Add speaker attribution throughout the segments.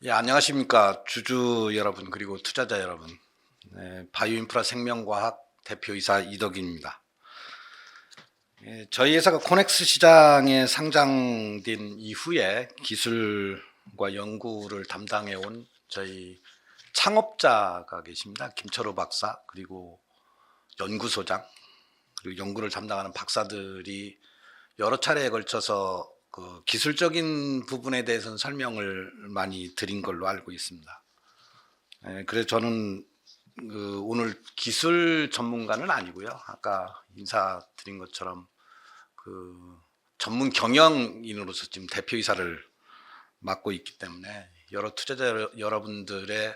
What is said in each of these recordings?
Speaker 1: 예, 안녕하십니까. 주주 여러분, 그리고 투자자 여러분. 네, 바이오인프라 생명과학 대표이사 이덕입니다. 예, 저희 회사가 코넥스 시장에 상장된 이후에 기술과 연구를 담당해 온 저희 창업자가 계십니다. 김철호 박사, 그리고 연구소장, 그리고 연구를 담당하는 박사들이 여러 차례에 걸쳐서 그 기술적인 부분에 대해서는 설명을 많이 드린 걸로 알고 있습니다. 예, 그래서 저는 오늘 기술 전문가는 아니고요. 아까 인사드린 것처럼 그 전문 경영인으로서 지금 대표이사를 맡고 있기 때문에 여러 투자자 여러분들의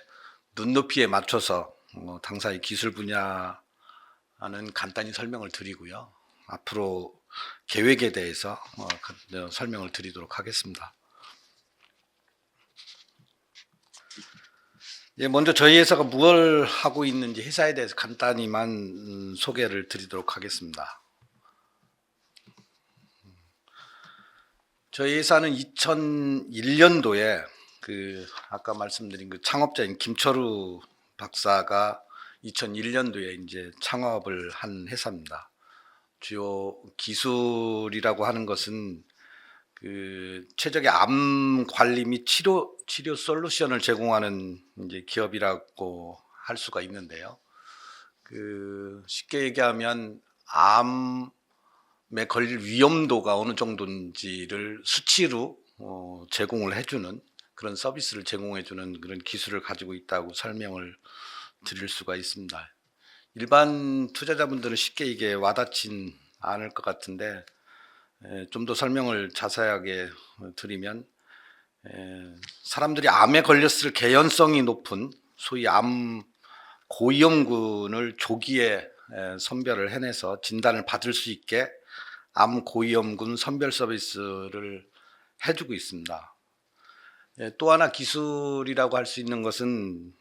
Speaker 1: 눈높이에 맞춰서 당사의 기술 분야는 간단히 설명을 드리고요. 앞으로 계획에 대해서 설명을 드리도록 하겠습니다. 예, 먼저 저희 회사가 무엇을 하고 있는지 회사에 대해서 간단히만 소개를 드리도록 하겠습니다. 저희 회사는 2001년도에 아까 말씀드린 그 창업자인 김철우 박사가 2001년도에 이제 창업을 한 회사입니다. 주요 기술이라고 하는 것은 그 최적의 암 관리 및 치료 솔루션을 제공하는 이제 기업이라고 할 수가 있는데요. 쉽게 얘기하면 암에 걸릴 위험도가 어느 정도인지를 수치로 제공을 해주는 그런 서비스를 제공해주는 그런 기술을 가지고 있다고 설명을 드릴 수가 있습니다. 일반 투자자분들은 쉽게 이게 와닿진 않을 것 같은데 좀 더 설명을 자세하게 드리면 사람들이 암에 걸렸을 개연성이 높은 소위 암 고위험군을 조기에 선별을 해내서 진단을 받을 수 있게 암 고위험군 선별 서비스를 해주고 있습니다. 또 하나 기술이라고 할 수 있는 것은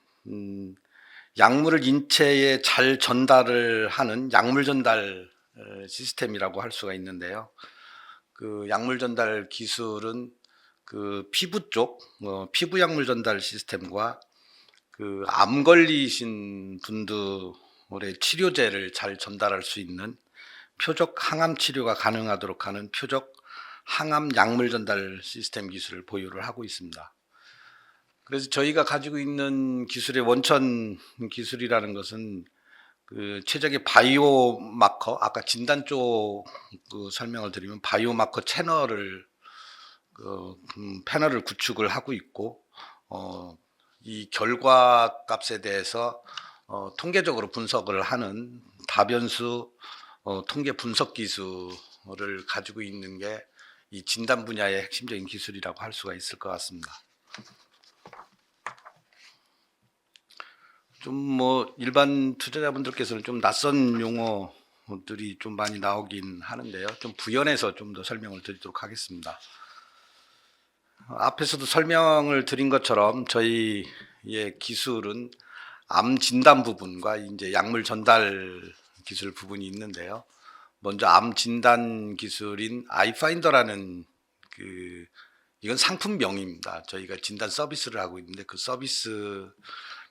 Speaker 1: 약물을 인체에 잘 전달을 하는 약물 전달 시스템이라고 할 수가 있는데요. 그 약물 전달 기술은 그 피부 쪽 피부 약물 전달 시스템과 그 암 걸리신 분들의 치료제를 잘 전달할 수 있는 표적 항암 치료가 가능하도록 하는 표적 항암 약물 전달 시스템 기술을 보유를 하고 있습니다. 그래서 저희가 가지고 있는 기술의 원천 기술이라는 것은 그 최적의 바이오 마커, 아까 진단 쪽 설명을 드리면 바이오 마커 채널을 패널을 구축을 하고 있고 이 결과 값에 대해서 통계적으로 분석을 하는 다변수 통계 분석 기술을 가지고 있는 게 이 진단 분야의 핵심적인 기술이라고 할 수가 있을 것 같습니다. 좀 일반 투자자분들께서는 좀 낯선 용어들이 좀 많이 나오긴 하는데요. 좀 부연해서 좀 더 설명을 드리도록 하겠습니다. 앞에서도 설명을 드린 것처럼 저희의 기술은 암 진단 부분과 이제 약물 전달 기술 부분이 있는데요. 먼저 암 진단 기술인 아이파인더라는 이건 상품명입니다. 저희가 진단 서비스를 하고 있는데 그 서비스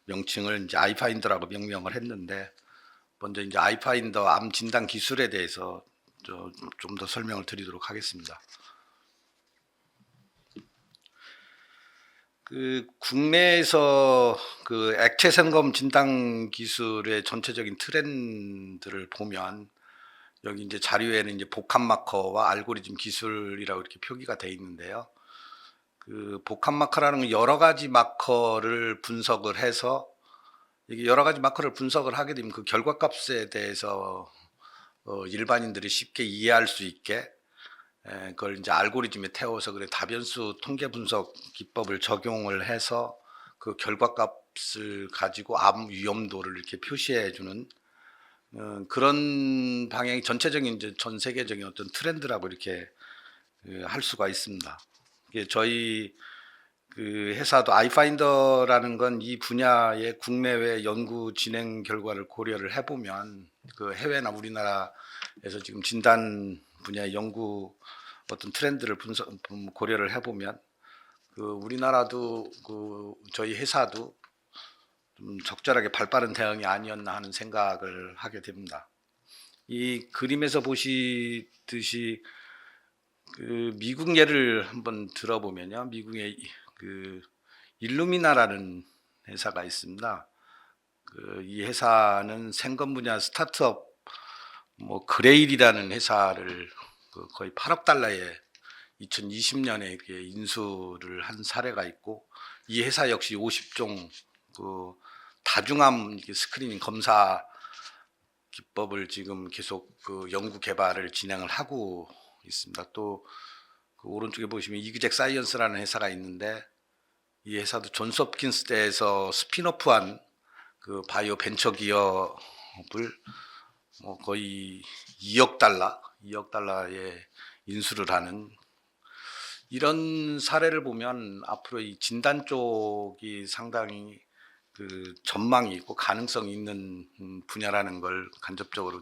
Speaker 1: 명칭을 이제 아이파인더라고 명명을 했는데 먼저 이제 아이파인더 암 진단 기술에 대해서 좀 더 설명을 드리도록 하겠습니다. 국내에서 그 액체 생검 진단 기술의 전체적인 트렌드를 보면 여기 이제 자료에는 이제 복합 마커와 알고리즘 기술이라고 이렇게 표기가 되어 있는데요. 그 복합 마커라는 건 여러 가지 마커를 분석을 해서 이게 여러 가지 마커를 분석을 하게 되면 그 결과값에 대해서 일반인들이 쉽게 이해할 수 있게 그걸 이제 알고리즘에 태워서 그래 다변수 통계 분석 기법을 적용을 해서 그 결과값을 가지고 암 위험도를 이렇게 표시해 주는 그런 방향이 전체적인 이제 전 세계적인 어떤 트렌드라고 이렇게 할 수가 있습니다. 이게 저희 그 회사도 아이파인더라는 건 이 분야의 국내외 연구 진행 결과를 고려를 해보면 그 해외나 우리나라에서 지금 진단 분야 연구 어떤 트렌드를 고려를 해보면 우리나라도 저희 회사도 좀 적절하게 발빠른 대응이 아니었나 하는 생각을 하게 됩니다. 이 그림에서 보시듯이 미국 예를 한번 들어보면요, 미국의 일루미나라는 회사가 있습니다. 이 회사는 생건 분야 스타트업 그레일이라는 회사를 거의 8억 달러에 2020년에 인수를 한 사례가 있고, 이 회사 역시 50종 다중암 스크리닝 검사 기법을 지금 계속 연구 개발을 진행을 하고 있습니다. 또 오른쪽에 보시면 이그젝 사이언스라는 회사가 있는데, 이 회사도 존스홉킨스대에서 스핀오프한 바이오 벤처 기업을 거의 2억 달러에 인수를 하는, 이런 사례를 보면 앞으로 이 진단 쪽이 상당히 전망이 있고 가능성이 있는 분야라는 걸 간접적으로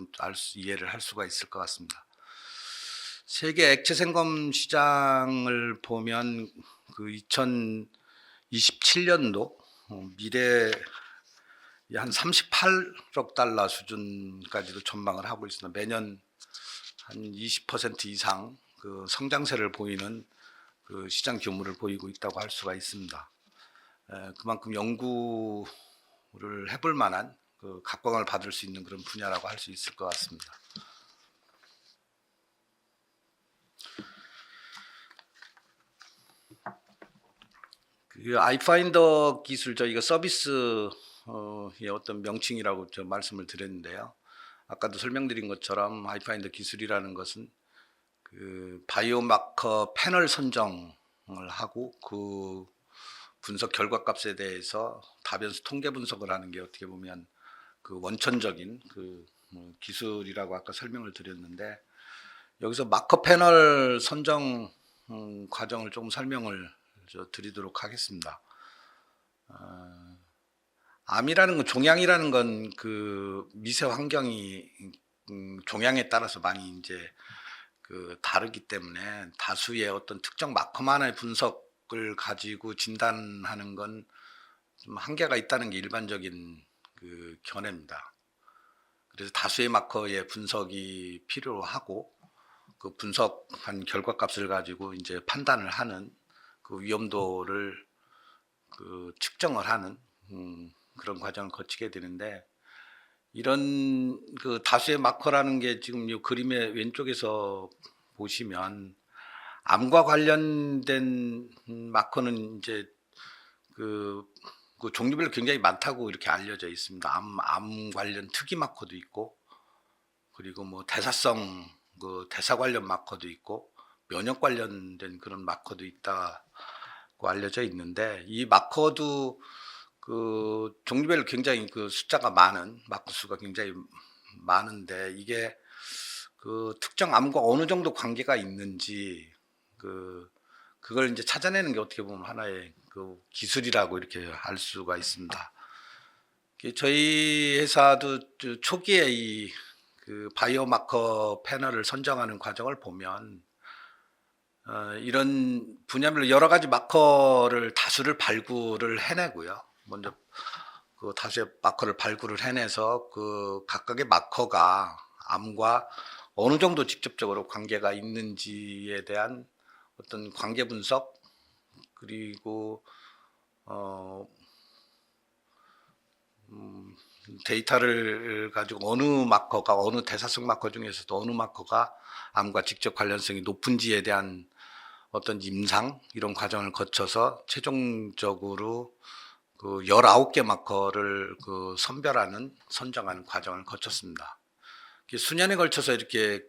Speaker 1: 이해를 할 수가 있을 것 같습니다. 세계 액체 생검 시장을 보면 2027년도 미래 한 38억 달러 수준까지도 전망을 하고 있습니다. 매년 한 20% 이상 성장세를 보이는 시장 규모를 보이고 있다고 할 수가 있습니다. 그만큼 연구를 해볼 만한 각광을 받을 수 있는 그런 분야라고 할 수 있을 것 같습니다. 아이파인더 기술, 저희가 서비스의 어떤 명칭이라고 저 말씀을 드렸는데요. 아까도 설명드린 것처럼 아이파인더 기술이라는 것은 바이오마커 패널 선정을 하고 그 분석 결과값에 대해서 다변수 통계 분석을 하는 게 어떻게 보면 원천적인 기술이라고 아까 설명을 드렸는데, 여기서 마커 패널 선정 과정을 조금 설명을 드리도록 하겠습니다. 암이라는 건, 종양이라는 건 미세 환경이 종양에 따라서 많이 이제 다르기 때문에 다수의 어떤 특정 마커만의 분석을 가지고 진단하는 건 좀 한계가 있다는 게 일반적인 견해입니다. 그래서 다수의 마커의 분석이 필요하고, 그 분석한 결과값을 가지고 이제 판단을 하는, 위험도를 측정을 하는 그런 과정을 거치게 되는데, 이런 다수의 마커라는 게 지금 이 그림의 왼쪽에서 보시면 암과 관련된 마커는 이제 종류별로 굉장히 많다고 이렇게 알려져 있습니다. 암 관련 특이 마커도 있고, 그리고 대사성 대사 관련 마커도 있고, 면역 관련된 그런 마커도 있다고 알려져 있는데, 이 마커도 종류별로 굉장히 숫자가 많은, 마커 수가 굉장히 많은데, 이게 특정 암과 어느 정도 관계가 있는지 그걸 이제 찾아내는 게 어떻게 보면 하나의 기술이라고 이렇게 알 수가 있습니다. 저희 회사도 초기에 이 바이오마커 패널을 선정하는 과정을 보면 이런 분야별로 여러 가지 마커를 다수를 발굴을 해내고요. 먼저 다수의 마커를 발굴을 해내서 각각의 마커가 암과 어느 정도 직접적으로 관계가 있는지에 대한 어떤 관계 분석, 그리고 데이터를 가지고 어느 마커가, 어느 대사성 마커 중에서도 어느 마커가 암과 직접 관련성이 높은지에 대한 어떤 임상, 이런 과정을 거쳐서 최종적으로 19개 마커를 선정하는 과정을 거쳤습니다. 수년에 걸쳐서 이렇게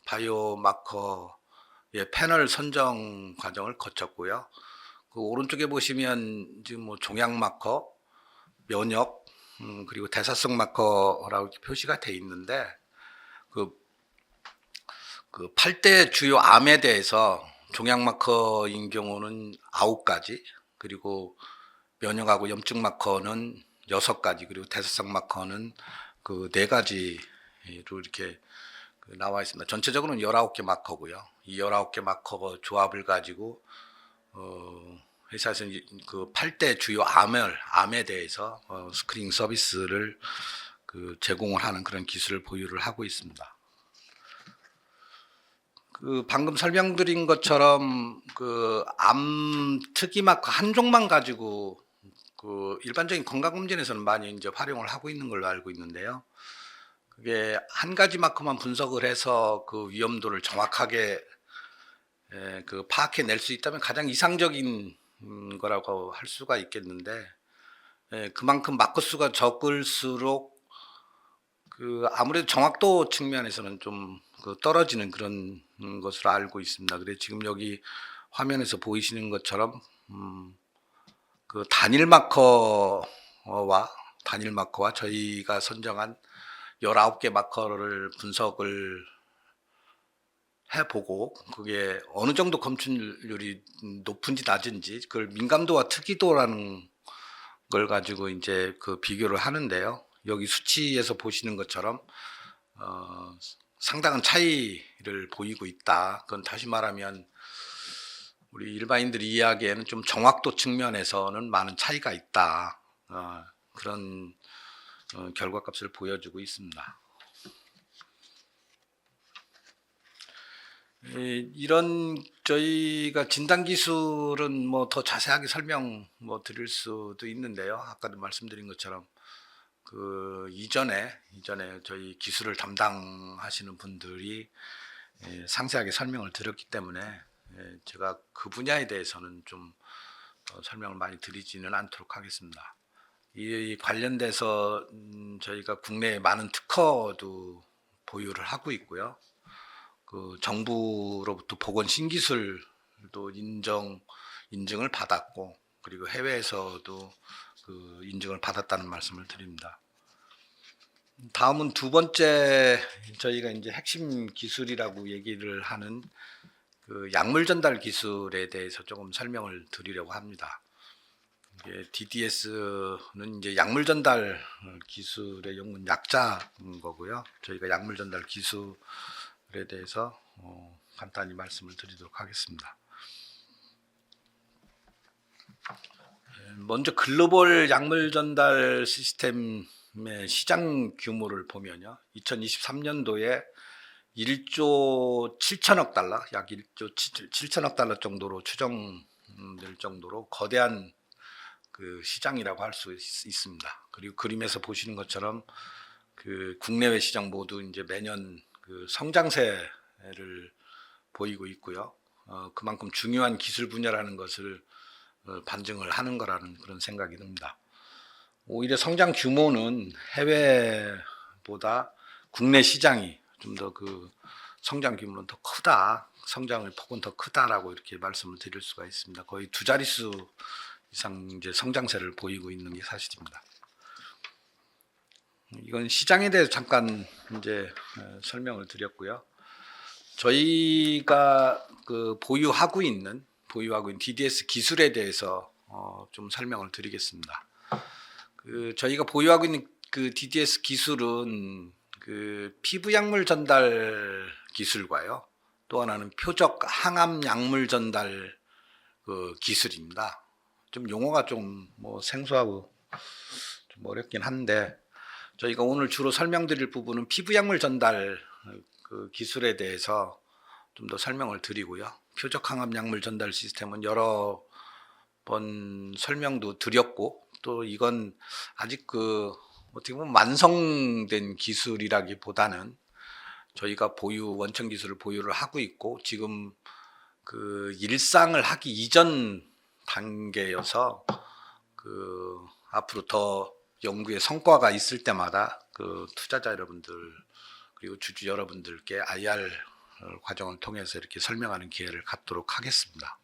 Speaker 1: 바이오 마커의 패널 선정 과정을 거쳤고요. 오른쪽에 보시면 지금 종양 마커, 면역, 그리고 대사성 마커라고 이렇게 표시가 돼 있는데, 8대 주요 암에 대해서 종양 마커인 경우는 9가지, 그리고 면역하고 염증 마커는 6가지, 그리고 대사성 마커는 4가지로 이렇게 나와 있습니다. 전체적으로는 19개 마커고요. 이 19개 마커 조합을 가지고 회사에서 그 8대 주요 암에 대해서 스크리닝 서비스를 제공을 하는 그런 기술을 보유를 하고 있습니다. 방금 설명드린 것처럼 암 특이 마커 한 종만 가지고 일반적인 건강검진에서는 많이 이제 활용을 하고 있는 걸로 알고 있는데요. 그게 한 가지 마커만 분석을 해서 그 위험도를 정확하게 파악해낼 수 있다면 가장 이상적인 거라고 할 수가 있겠는데, 그만큼 마커 수가 적을수록 아무래도 정확도 측면에서는 좀 떨어지는 그런 것으로 알고 있습니다. 그래서 지금 여기 화면에서 보이시는 것처럼 단일 마커와 저희가 선정한 19개 마커를 분석을 해보고 그게 어느 정도 검출률이 높은지 낮은지 그걸 민감도와 특이도라는 걸 가지고 이제 비교를 하는데요. 여기 수치에서 보시는 것처럼 상당한 차이를 보이고 있다. 그건 다시 말하면 우리 일반인들이 이해하기에는 좀 정확도 측면에서는 많은 차이가 있다. 그런 결과값을 보여주고 있습니다. 이런 저희가 진단 기술은 뭐 더 자세하게 설명 드릴 수도 있는데요. 아까도 말씀드린 것처럼 이전에 저희 기술을 담당하시는 분들이 상세하게 설명을 드렸기 때문에 제가 그 분야에 대해서는 좀 설명을 많이 드리지는 않도록 하겠습니다. 이 관련돼서 저희가 국내에 많은 특허도 보유를 하고 있고요. 정부로부터 보건 신기술도 인증을 받았고, 그리고 해외에서도 인증을 받았다는 말씀을 드립니다. 다음은 두 번째 저희가 이제 핵심 기술이라고 얘기를 하는 약물 전달 기술에 대해서 조금 설명을 드리려고 합니다. DDS는 이제 약물 전달 기술의 영문 약자인 거고요. 저희가 약물 전달 기술에 대해서 간단히 말씀을 드리도록 하겠습니다. 먼저 글로벌 약물 전달 시스템의 시장 규모를 보면요, 2023년도에 1조 7천억 달러, 약 1조 7천억 달러 정도로 추정될 정도로 거대한 시장이라고 할 수 있습니다. 그리고 그림에서 보시는 것처럼 국내외 시장 모두 이제 매년 성장세를 보이고 있고요. 그만큼 중요한 기술 분야라는 것을 반증을 하는 거라는 그런 생각이 듭니다. 오히려 성장 규모는 해외보다 국내 시장이 좀 더 성장 규모는 더 크다, 성장의 폭은 더 크다라고 이렇게 말씀을 드릴 수가 있습니다. 거의 두 자릿수 이상 이제 성장세를 보이고 있는 게 사실입니다. 이건 시장에 대해서 잠깐 이제 설명을 드렸고요. 저희가 보유하고 있는 DDS 기술에 대해서 좀 설명을 드리겠습니다. 저희가 보유하고 있는 DDS 기술은 피부 약물 전달 기술과요, 또 하나는 표적 항암 약물 전달 기술입니다. 좀 용어가 좀 생소하고 좀 어렵긴 한데, 저희가 오늘 주로 설명드릴 부분은 피부 약물 전달 기술에 대해서 좀 더 설명을 드리고요. 표적 항암 약물 전달 시스템은 여러 번 설명도 드렸고, 또 이건 아직 어떻게 보면 완성된 기술이라기보다는 저희가 원천 기술을 보유를 하고 있고, 지금 일상을 하기 이전 단계여서 앞으로 더 연구의 성과가 있을 때마다 투자자 여러분들 그리고 주주 여러분들께 IR 과정을 통해서 이렇게 설명하는 기회를 갖도록 하겠습니다.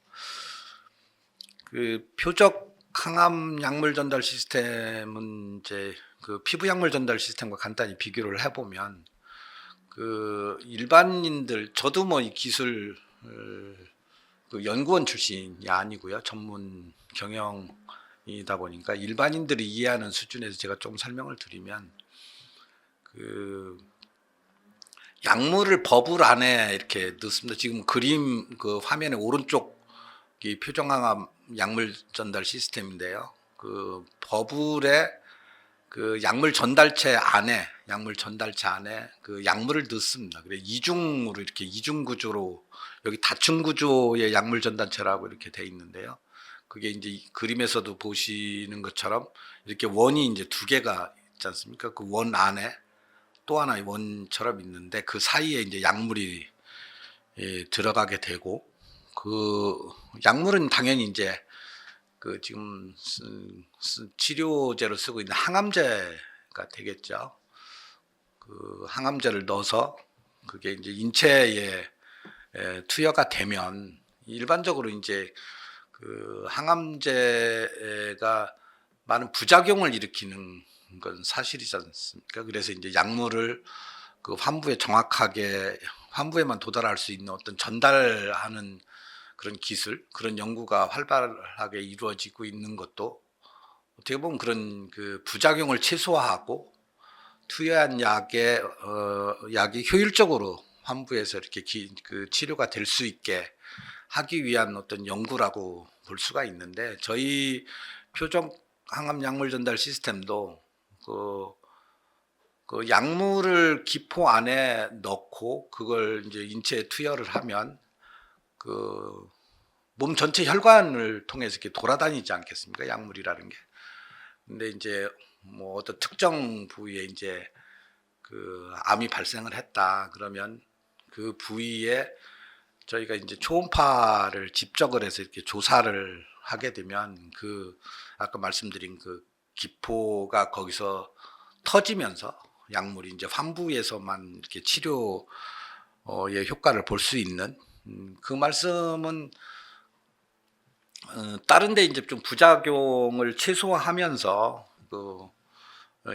Speaker 1: 표적 항암 약물 전달 시스템은 이제 피부 약물 전달 시스템과 간단히 비교를 해보면, 일반인들, 저도 뭐 이 기술 연구원 출신이 아니고요, 전문 경영이다 보니까 일반인들이 이해하는 수준에서 제가 좀 설명을 드리면, 약물을 버블 안에 이렇게 넣습니다. 지금 그림 화면의 오른쪽에 이 표정항암 약물 전달 시스템인데요. 그 버블에 그 약물 전달체 안에 그 약물을 넣습니다. 그래 이중으로 이렇게 이중 구조로 여기 다층 구조의 약물 전달체라고 이렇게 돼 있는데요. 그게 이제 이 그림에서도 보시는 것처럼 이렇게 원이 이제 두 개가 있지 않습니까? 그 원 안에 또 하나의 원처럼 있는데 그 사이에 이제 약물이 들어가게 되고 그 약물은 당연히 이제 그 지금 치료제로 쓰고 있는 항암제가 되겠죠. 그 항암제를 넣어서 그게 이제 인체에 투여가 되면 일반적으로 이제 그 항암제가 많은 부작용을 일으키는 건 사실이지 않습니까? 그래서 이제 약물을 그 환부에만 도달할 수 있는 어떤 전달하는 그런 기술, 그런 연구가 활발하게 이루어지고 있는 것도 어떻게 보면 그런 그 부작용을 최소화하고 투여한 약이 효율적으로 환부에서 이렇게 그 치료가 될 수 있게 하기 위한 어떤 연구라고 볼 수가 있는데 저희 표적 항암 약물 전달 시스템도 그 약물을 기포 안에 넣고 그걸 이제 인체에 투여를 하면 그 몸 전체 혈관을 통해서 이렇게 돌아다니지 않겠습니까? 약물이라는 게. 근데 이제 뭐 어떤 특정 부위에 이제 그 암이 발생을 했다 그러면 그 부위에 저희가 이제 초음파를 집적을 해서 이렇게 조사를 하게 되면 그 아까 말씀드린 그 기포가 거기서 터지면서 약물이 이제 환부에서만 이렇게 치료의 효과를 볼 수 있는 그 말씀은 다른 데 이제 좀 부작용을 최소화하면서 그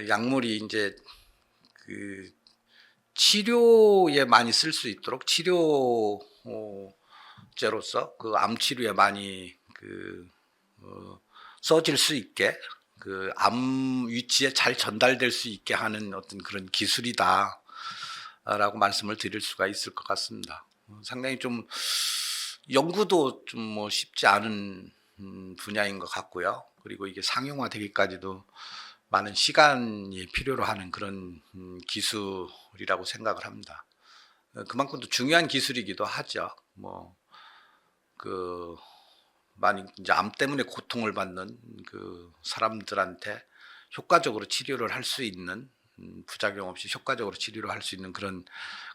Speaker 1: 약물이 이제 그 치료에 많이 쓸 수 있도록 치료제로서 그 암 치료에 많이 써질 수 있게 그 암 위치에 잘 전달될 수 있게 하는 어떤 그런 기술이다라고 말씀을 드릴 수가 있을 것 같습니다. 상당히 좀 연구도 좀 뭐 쉽지 않은 분야인 것 같고요. 그리고 이게 상용화되기까지도 많은 시간이 필요로 하는 그런 기술이라고 생각을 합니다. 그만큼 또 중요한 기술이기도 하죠. 뭐 그 많이 이제 암 때문에 고통을 받는 그 사람들한테 효과적으로 치료를 할 수 있는 부작용 없이 효과적으로 치료를 할 수 있는 그런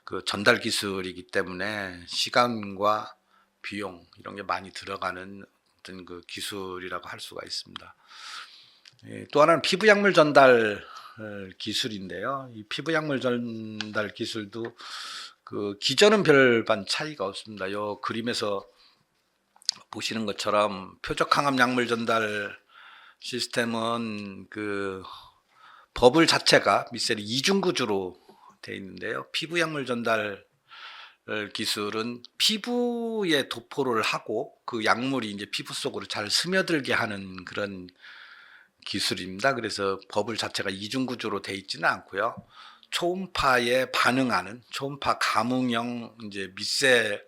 Speaker 1: 그 전달 기술이기 때문에 시간과 비용 이런 게 많이 들어가는 어떤 그 기술이라고 할 수가 있습니다. 또 하나는 피부 약물 전달 기술인데요. 이 피부 약물 전달 기술도 그 기전은 별반 차이가 없습니다. 요 그림에서 보시는 것처럼 표적 항암 약물 전달 시스템은 그 버블 자체가 미셀이 이중 구조로 되어 있는데요. 피부 약물 전달 기술은 피부에 도포를 하고 그 약물이 이제 피부 속으로 잘 스며들게 하는 그런 기술입니다. 그래서 버블 자체가 이중 구조로 되어 있지는 않고요. 초음파에 반응하는 초음파 감응형 이제 밑셀을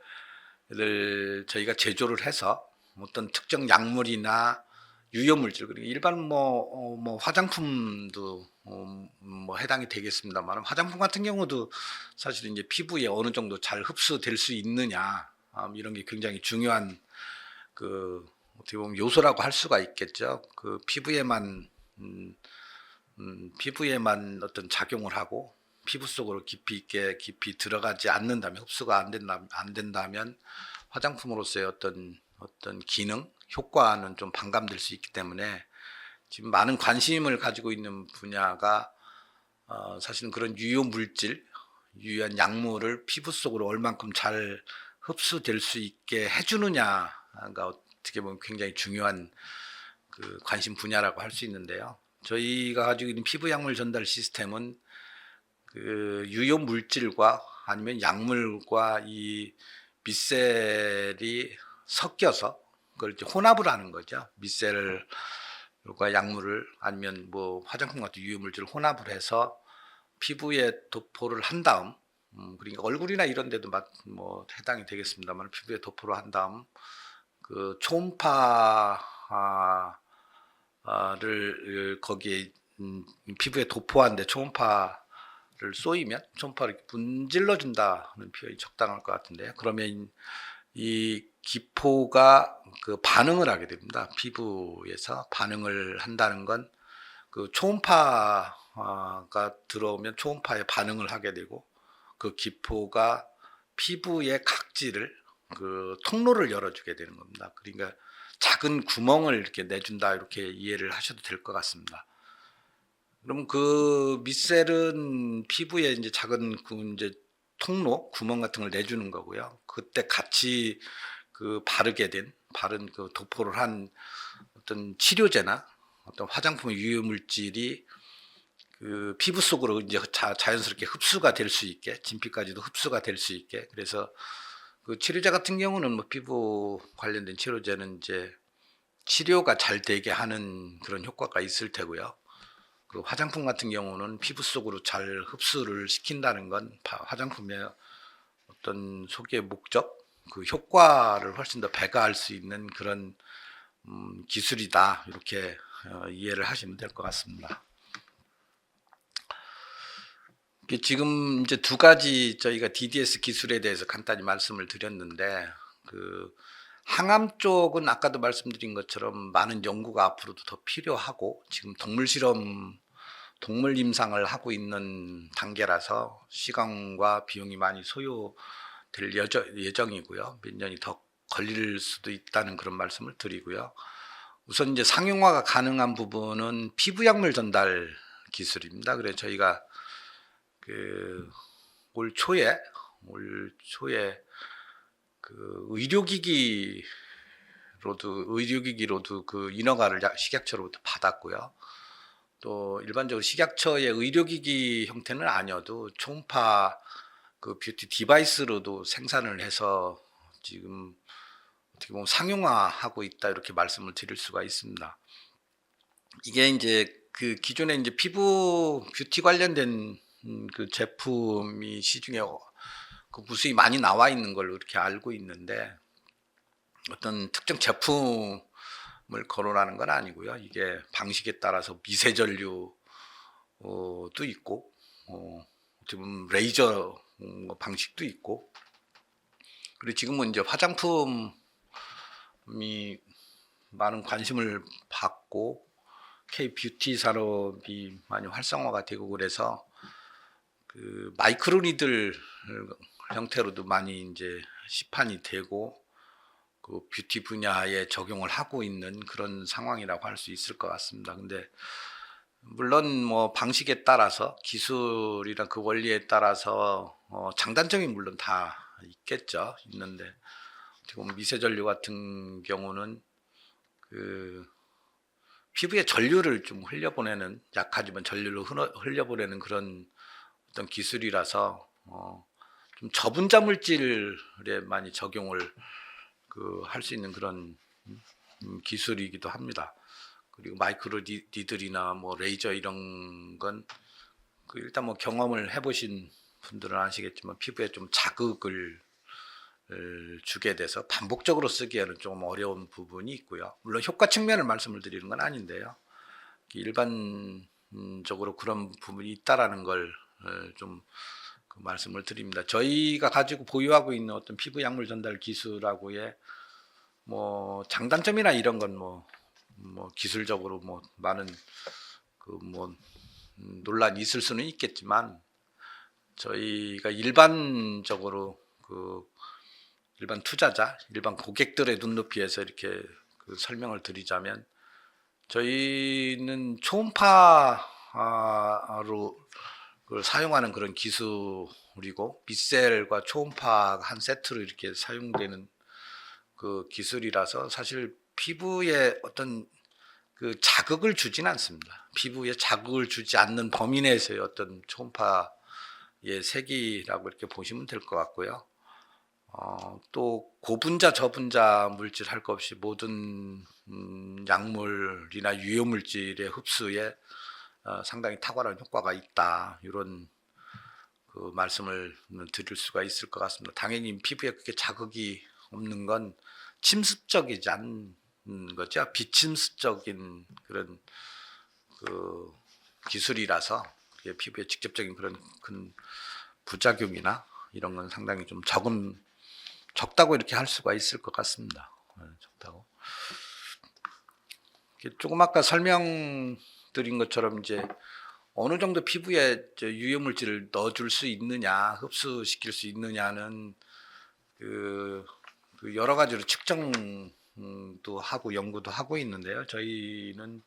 Speaker 1: 저희가 제조를 해서 어떤 특정 약물이나 유효물질 그리고 일반 뭐 화장품도 뭐 해당이 되겠습니다만 화장품 같은 경우도 사실 이제 피부에 어느 정도 잘 흡수될 수 있느냐 이런 게 굉장히 중요한 그 어떻게 보면 요소라고 할 수가 있겠죠. 그 피부에만 어떤 작용을 하고 피부 속으로 깊이 들어가지 않는다면 흡수가 안 된다면 화장품으로서의 어떤 기능 효과는 좀 반감될 수 있기 때문에 지금 많은 관심을 가지고 있는 분야가 사실은 그런 유효한 약물을 피부 속으로 얼만큼 잘 흡수될 수 있게 해주느냐가 어떻게 보면 굉장히 중요한 그 관심 분야라고 할 수 있는데요. 저희가 가지고 있는 피부 약물 전달 시스템은 그 유효 물질과 아니면 약물과 이 밑셀이 섞여서 그걸 이제 혼합을 하는 거죠. 밑셀과 약물을 아니면 뭐 화장품 같은 유효 물질을 혼합을 해서 피부에 도포를 한 다음 그러니까 얼굴이나 이런 데도 뭐 해당이 되겠습니다만 피부에 도포를 한 다음 그 초음파 를 거기에 피부에 도포한데 초음파를 쏘이면 초음파를 이렇게 문질러 준다는 표현이 적당할 것 같은데요. 그러면 이 기포가 그 반응을 하게 됩니다. 피부에서 반응을 한다는 건 그 초음파가 들어오면 초음파에 반응을 하게 되고 그 기포가 피부의 각질을 그 통로를 열어주게 되는 겁니다. 그러니까 작은 구멍을 이렇게 내준다 이렇게 이해를 하셔도 될 것 같습니다. 그럼 그 밑셀은 피부에 이제 작은 이제 통로 구멍 같은 걸 내주는 거고요. 그때 같이 그 바른 그 도포를 한 어떤 치료제나 어떤 화장품의 유해 물질이 그 피부 속으로 이제 자연스럽게 흡수가 될 수 있게 진피까지도 흡수가 될 수 있게 그래서 그 치료제 같은 경우는 뭐 피부 관련된 치료제는 이제 치료가 잘 되게 하는 그런 효과가 있을 테고요. 그 화장품 같은 경우는 피부 속으로 잘 흡수를 시킨다는 건 화장품의 어떤 소비의 목적, 그 효과를 훨씬 더 배가할 수 있는 그런 기술이다 이렇게 이해를 하시면 될 것 같습니다. 지금 이제 두 가지 저희가 DDS 기술에 대해서 간단히 말씀을 드렸는데 그 항암 쪽은 아까도 말씀드린 것처럼 많은 연구가 앞으로도 더 필요하고 지금 동물 임상을 하고 있는 단계라서 시간과 비용이 많이 소요될 예정이고요. 몇 년이 더 걸릴 수도 있다는 그런 말씀을 드리고요. 우선 이제 상용화가 가능한 부분은 피부약물 전달 기술입니다. 그래서 저희가 그 올 초에 그 의료기기로도 그 인허가를 식약처로부터 받았고요. 또 일반적으로 식약처의 의료기기 형태는 아니어도 초음파 그 뷰티 디바이스로도 생산을 해서 지금 어떻게 보면 상용화하고 있다 이렇게 말씀을 드릴 수가 있습니다. 이게 이제 그 기존에 이제 피부 뷰티 관련된 그 제품이 시중에 그 무수히 많이 나와 있는 걸로 이렇게 알고 있는데 어떤 특정 제품을 거론하는 건 아니고요. 이게 방식에 따라서 미세전류도 있고 어떻게 보면 레이저 방식도 있고 그리고 지금은 이제 화장품이 많은 관심을 받고 K-뷰티 산업이 많이 활성화가 되고 그래서 그 마이크로니들 형태로도 많이 이제 시판이 되고 그 뷰티 분야에 적용을 하고 있는 그런 상황이라고 할 수 있을 것 같습니다. 근데 물론 뭐 방식에 따라서 기술이나 그 원리에 따라서 장단점이 물론 다 있는데 지금 미세전류 같은 경우는 그 피부에 전류를 좀 흘려보내는 약하지만 전류를 흘려보내는 그런 어떤 기술이라서 좀 저분자 물질에 많이 적용을 그 할 수 있는 그런 기술이기도 합니다. 그리고 마이크로 니들이나 뭐 레이저 이런 건 그 일단 뭐 경험을 해보신 분들은 아시겠지만 피부에 좀 자극을 주게 돼서 반복적으로 쓰기에는 조금 어려운 부분이 있고요. 물론 효과 측면을 말씀을 드리는 건 아닌데요. 일반적으로 그런 부분이 있다라는 걸 좀 그 말씀을 드립니다. 저희가 가지고 보유하고 있는 어떤 피부 약물 전달 기술하고의 뭐 장단점이나 이런 건 뭐 기술적으로 뭐 많은 그 뭐 논란이 있을 수는 있겠지만 저희가 일반적으로 그 일반 투자자, 일반 고객들의 눈높이에서 이렇게 그 설명을 드리자면 저희는 초음파로 사용하는 그런 기술이고 밑셀과 초음파 한 세트로 이렇게 사용되는 그 기술이라서 사실 피부에 어떤 그 자극을 주진 않습니다. 피부에 자극을 주지 않는 범위 내에서의 어떤 초음파의 색이라고 이렇게 보시면 될 것 같고요. 또 고분자 저분자 물질 할 것 없이 모든 약물이나 유효 물질의 흡수에 상당히 탁월한 효과가 있다 이런 그 말씀을 드릴 수가 있을 것 같습니다. 당연히 피부에 그렇게 자극이 없는 건 침습적이지 않은 거죠. 비침습적인 그런 그 기술이라서 피부에 직접적인 그런 큰 부작용이나 이런 건 상당히 좀 적다고 이렇게 할 수가 있을 것 같습니다. 적다고. 조금 아까 설명드린 것처럼 이제 어느 정도 피부에 유해물질을 넣어줄 수 있느냐, 흡수시킬 수 있느냐는 그 여러 가지로 측정도 하고 연구도 하고 있는데요. 저희는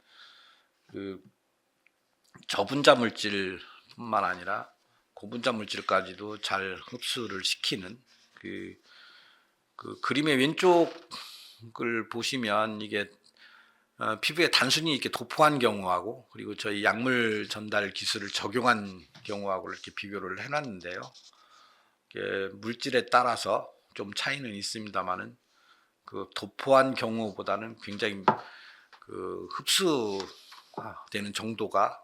Speaker 1: 그 저분자 물질뿐만 아니라 고분자 물질까지도 잘 흡수를 시키는 그 그림의 왼쪽을 보시면 이게 피부에 단순히 이렇게 도포한 경우하고 그리고 저희 약물 전달 기술을 적용한 경우하고 이렇게 비교를 해놨는데요. 물질에 따라서 좀 차이는 있습니다만은 그 도포한 경우보다는 굉장히 그 흡수되는 정도가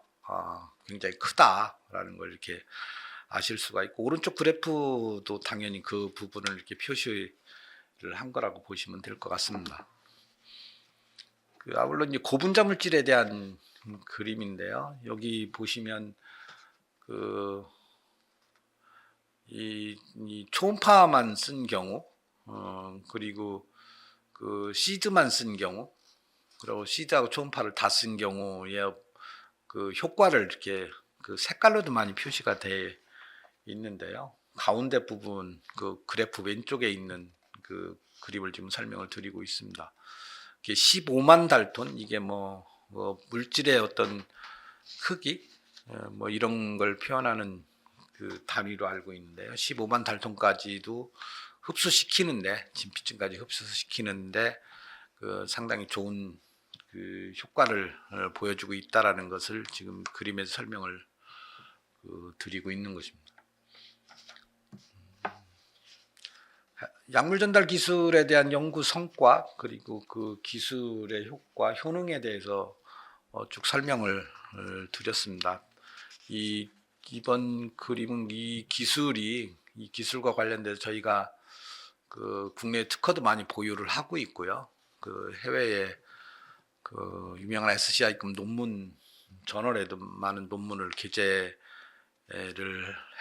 Speaker 1: 굉장히 크다라는 걸 이렇게 아실 수가 있고 오른쪽 그래프도 당연히 그 부분을 이렇게 표시를 한 거라고 보시면 될 것 같습니다. 물론 이제 고분자 물질에 대한 그림인데요. 여기 보시면 이 초음파만 쓴 경우, 그리고 그 시드만 쓴 경우, 그리고 시드하고 초음파를 다 쓴 경우에 그 효과를 이렇게 그 색깔로도 많이 표시가 돼 있는데요. 가운데 부분 그 그래프 왼쪽에 있는 그 그림을 지금 설명을 드리고 있습니다. 15만 달톤 이게 뭐 물질의 어떤 크기 뭐 이런 걸 표현하는 그 단위로 알고 있는데요. 15만 달톤까지도 흡수시키는데 진피층까지 흡수시키는데 그 상당히 좋은 그 효과를 보여주고 있다라는 것을 지금 그림에서 설명을 드리고 있는 것입니다. 약물 전달 기술에 대한 연구 성과 그리고 그 기술의 효과, 효능에 대해서 쭉 설명을 드렸습니다. 이번 그림은 이 기술과 관련돼서 저희가 그 국내 특허도 많이 보유를 하고 있고요. 그 해외에 그 유명한 SCI급 논문 저널에도 많은 논문을 게재를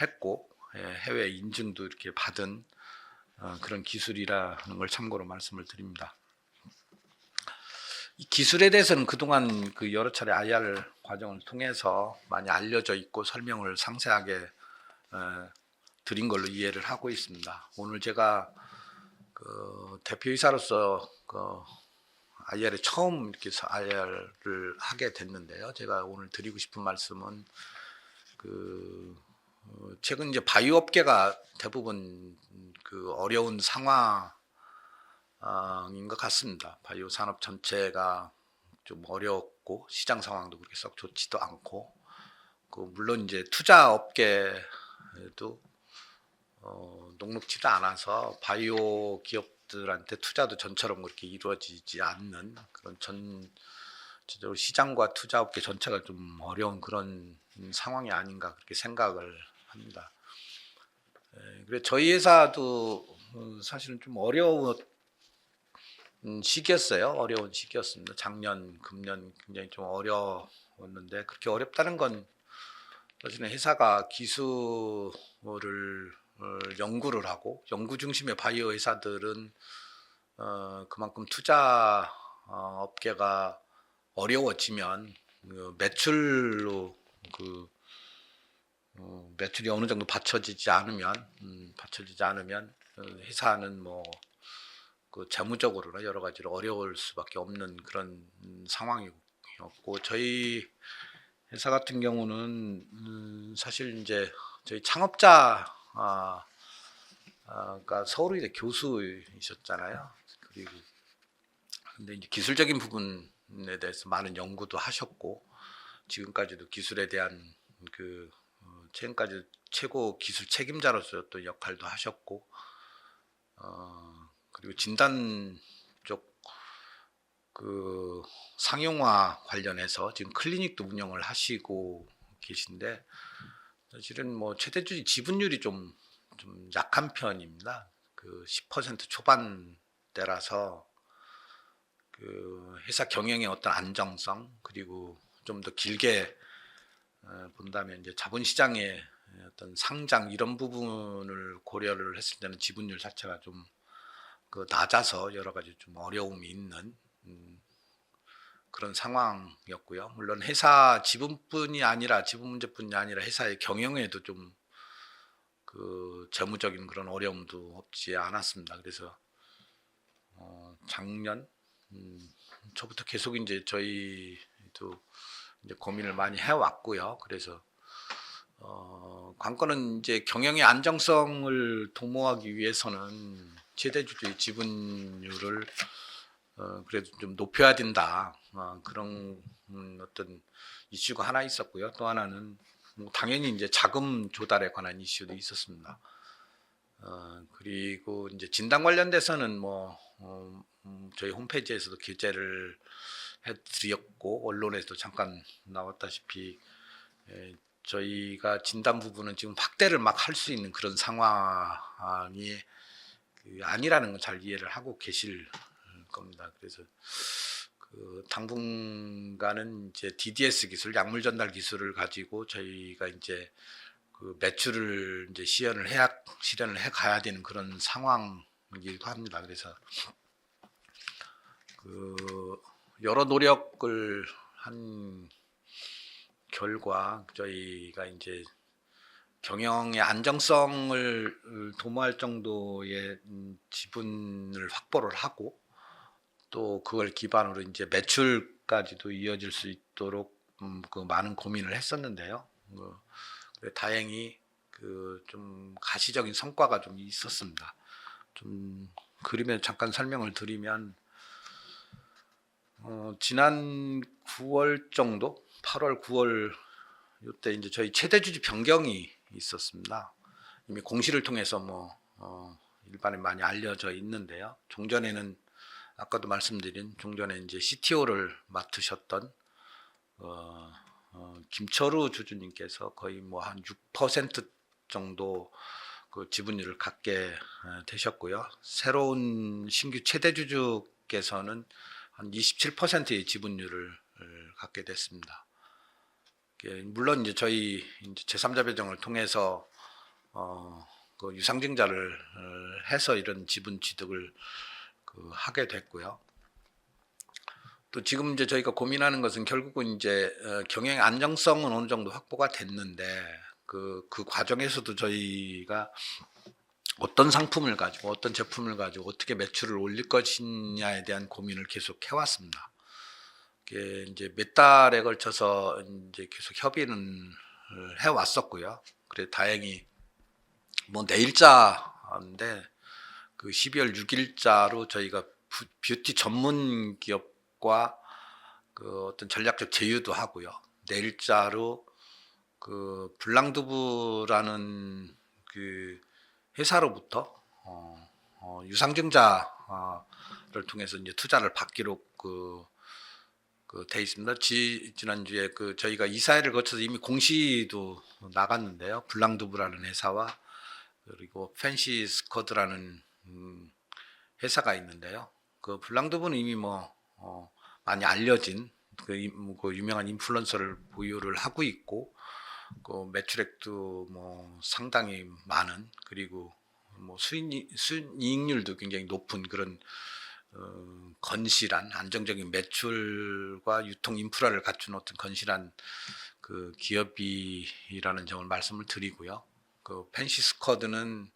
Speaker 1: 했고 해외 인증도 이렇게 받은 그런 기술이라는 걸 참고로 말씀을 드립니다. 이 기술에 대해서는 그동안 그 여러 차례 IR 과정을 통해서 많이 알려져 있고 설명을 상세하게 드린 걸로 이해를 하고 있습니다. 오늘 제가 그 대표이사로서 그 IR에 처음 이렇게 IR을 하게 됐는데요. 제가 오늘 드리고 싶은 말씀은 최근 이제 바이오 업계가 대부분 그 어려운 상황인 것 같습니다. 바이오 산업 전체가 좀 어렵고 시장 상황도 그렇게 썩 좋지도 않고 물론 이제 투자 업계도 녹록지도 않아서 바이오 기업들한테 투자도 전처럼 그렇게 이루어지지 않는 그런 전체적으로 시장과 투자 업계 전체가 좀 어려운 그런 상황이 아닌가 그렇게 생각을 합니다. 그래 저희 회사도 사실은 좀 어려운 시기였어요. 어려운 시기였습니다. 작년, 금년 굉장히 좀 어려웠는데 그렇게 어렵다는 건 사실은 회사가 기술을 연구를 하고 연구 중심의 바이오 회사들은 그만큼 투자 업계가 어려워지면 매출로 매출이 어느 정도 받쳐지지 않으면 회사는 뭐 그 재무적으로나 여러 가지로 어려울 수밖에 없는 그런 상황이었고 저희 회사 같은 경우는 사실 이제 저희 창업자가 서울의 이제 교수이셨잖아요. 그리고 근데 이제 기술적인 부분에 대해서 많은 연구도 하셨고 지금까지도 기술에 대한 지금까지 최고 기술 책임자로서 또 역할도 하셨고 그리고 진단 쪽 상용화 관련해서 지금 클리닉도 운영을 하시고 계신데 사실은 뭐 최대주주 지분율이 좀 약한 편입니다. 그 10% 초반대라서 그 회사 경영의 어떤 안정성, 그리고 좀 더 길게 본다면 이제 자본시장의 어떤 상장 이런 부분을 고려를 했을 때는 지분율 자체가 좀 그 낮아서 여러 가지 좀 어려움이 있는 그런 상황이었고요. 물론 회사 지분 문제뿐이 아니라 회사의 경영에도 좀 그 재무적인 그런 어려움도 없지 않았습니다. 그래서 작년 초부터 계속 이제 저희도 이제 고민을 많이 해왔고요. 그래서 관건은 이제 경영의 안정성을 도모하기 위해서는 최대주주의 지분율을 그래도 좀 높여야 된다. 그런 어떤 이슈가 하나 있었고요. 또 하나는 뭐 당연히 이제 자금 조달에 관한 이슈도 있었습니다. 그리고 이제 진단 관련돼서는 뭐 저희 홈페이지에서도 게재를 해드렸고 언론에도 잠깐 나왔다시피 저희가 진단 부분은 지금 확대를 막 할 수 있는 그런 상황이 아니라는 걸 잘 이해를 하고 계실 겁니다. 그래서 그 당분간은 이제 DDS 기술, 약물 전달 기술을 가지고 저희가 이제 그 매출을 이제 실현을 해 가야 되는 그런 상황이기도 합니다. 그래서 그 여러 노력을 한 결과 저희가 이제 경영의 안정성을 도모할 정도의 지분을 확보를 하고 또 그걸 기반으로 이제 매출까지도 이어질 수 있도록 그 많은 고민을 했었는데요. 다행히 그 좀 가시적인 성과가 좀 있었습니다. 좀 그림에 잠깐 설명을 드리면 지난 9월 정도, 8월, 9월 이때 이제 저희 최대주주 변경이 있었습니다. 이미 공시를 통해서 뭐 일반에 많이 알려져 있는데요. 종전에는 아까도 말씀드린 종전에 이제 CTO를 맡으셨던 김철우 주주님께서 거의 뭐 한 6% 정도 그 지분율을 갖게 되셨고요. 새로운 신규 최대주주께서는 한 27%의 지분율을 갖게 됐습니다. 물론 이제 저희 제3자 배정을 통해서 그 유상증자를 해서 이런 지분 취득을 하게 됐고요. 또 지금 이제 저희가 고민하는 것은 결국은 이제 경영 안정성은 어느 정도 확보가 됐는데 그 과정에서도 저희가 어떤 상품을 가지고 어떤 제품을 가지고 어떻게 매출을 올릴 것이냐에 대한 고민을 계속 해왔습니다. 이제 몇 달에 걸쳐서 이제 계속 협의는 해왔었고요. 그래 다행히 뭐 내일자인데 그 12월 6일자로 저희가 뷰티 전문 기업과 그 어떤 전략적 제휴도 하고요. 내일자로 그 블랑두브라는 그 회사로부터 유상증자를 통해서 이제 투자를 받기로 돼 있습니다. 지난주에 그 저희가 이사회를 거쳐서 이미 공시도 나갔는데요. 블랑두브라는 회사와 그리고 팬시 스쿼드라는 회사가 있는데요. 그 블랑두브는 이미 뭐 많이 알려진 그 유명한 인플루언서를 보유를 하고 있고 그 매출액도 뭐 상당히 많은 그리고 뭐 수익률도 굉장히 높은 그런 건실한 안정적인 매출과 유통 인프라를 갖춘 어떤 건실한 그 기업이라는 점을 말씀을 드리고요. 그 팬시 스쿼드는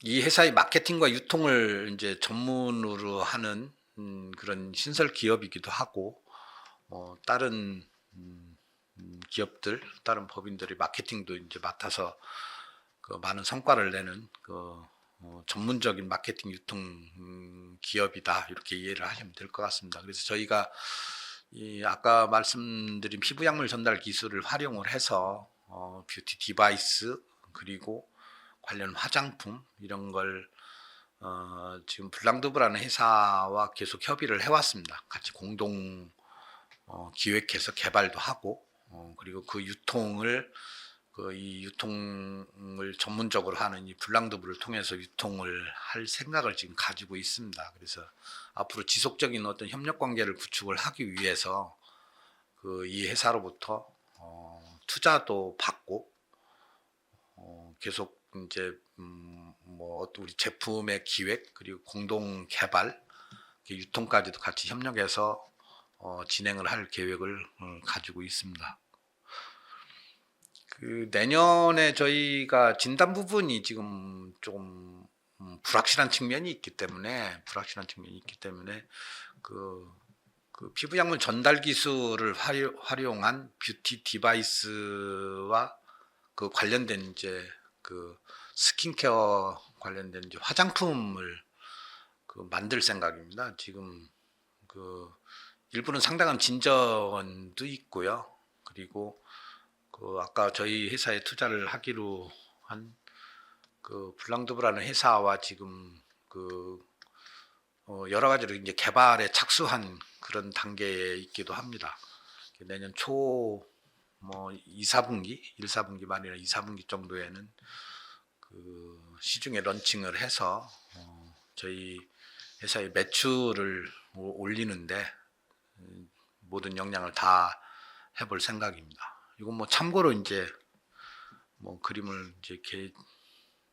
Speaker 1: 이 회사의 마케팅과 유통을 이제 전문으로 하는 그런 신설 기업이기도 하고 다른 기업들, 다른 법인들이 마케팅도 이제 맡아서 그 많은 성과를 내는 그 전문적인 마케팅 유통 기업이다 이렇게 이해를 하시면 될 것 같습니다. 그래서 저희가 이 아까 말씀드린 피부약물 전달 기술을 활용을 해서 뷰티 디바이스 그리고 관련 화장품 이런 걸 지금 블랑두브라는 회사와 계속 협의를 해왔습니다. 같이 공동 기획해서 개발도 하고 그리고 그 유통을 이 유통을 전문적으로 하는 이 블랑드부를 통해서 유통을 할 생각을 지금 가지고 있습니다. 그래서 앞으로 지속적인 어떤 협력 관계를 구축을 하기 위해서 이 회사로부터 투자도 받고 계속 이제 뭐 우리 제품의 기획 그리고 공동 개발, 유통까지도 같이 협력해서 진행을 할 계획을 가지고 있습니다. 내년에 저희가 진단 부분이 지금 좀 불확실한 측면이 있기 때문에 그 피부 약물 전달 기술을 활용한 뷰티 디바이스와 관련된 이제 스킨케어 관련된 이제 화장품을 만들 생각입니다. 지금 일부는 상당한 진전도 있고요. 그리고 아까 저희 회사에 투자를 하기로 한 블랑드브라는 회사와 지금 여러 가지로 이제 개발에 착수한 그런 단계에 있기도 합니다. 내년 초 뭐 2, 4분기, 1, 4분기만 아니라 2, 4분기 정도에는 시중에 런칭을 해서 저희 회사의 매출을 올리는데 모든 역량을 다 해볼 생각입니다. 이건 뭐 참고로 이제 뭐 그림을 이제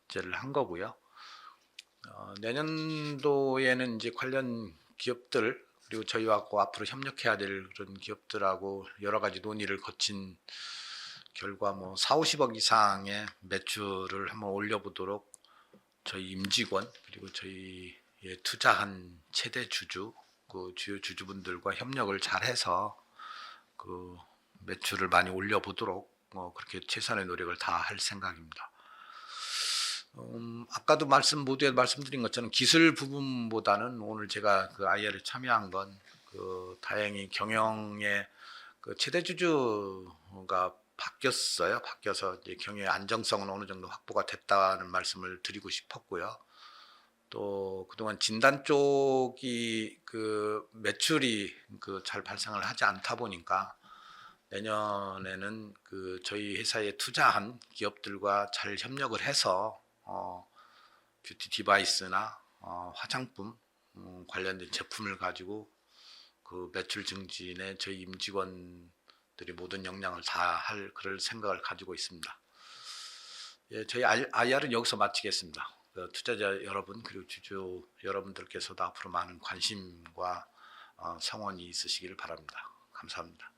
Speaker 1: 게재를 한 거고요. 내년도에는 이제 관련 기업들 그리고 저희하고 앞으로 협력해야 될 그런 기업들하고 여러 가지 논의를 거친 결과 뭐 4, 50억 이상의 매출을 한번 올려보도록 저희 임직원 그리고 저희에 투자한 최대 주주 주요 주주분들과 협력을 잘해서 매출을 많이 올려보도록 그렇게 최선의 노력을 다할 생각입니다. 아까도 모두에 말씀드린 것처럼 기술 부분보다는 오늘 제가 IR에 참여한 건 다행히 경영의 최대 주주가 바뀌었어요. 바뀌어서 이제 경영의 안정성은 어느 정도 확보가 됐다는 말씀을 드리고 싶었고요. 또 그동안 진단 쪽이 매출이 잘 발생을 하지 않다 보니까 내년에는 저희 회사에 투자한 기업들과 잘 협력을 해서 뷰티 디바이스나 화장품 관련된 제품을 가지고 매출 증진에 저희 임직원들이 모든 역량을 다할 그럴 생각을 가지고 있습니다. 예, 저희 IR은 여기서 마치겠습니다. 투자자 여러분 그리고 주주 여러분들께서도 앞으로 많은 관심과 성원이 있으시기를 바랍니다. 감사합니다.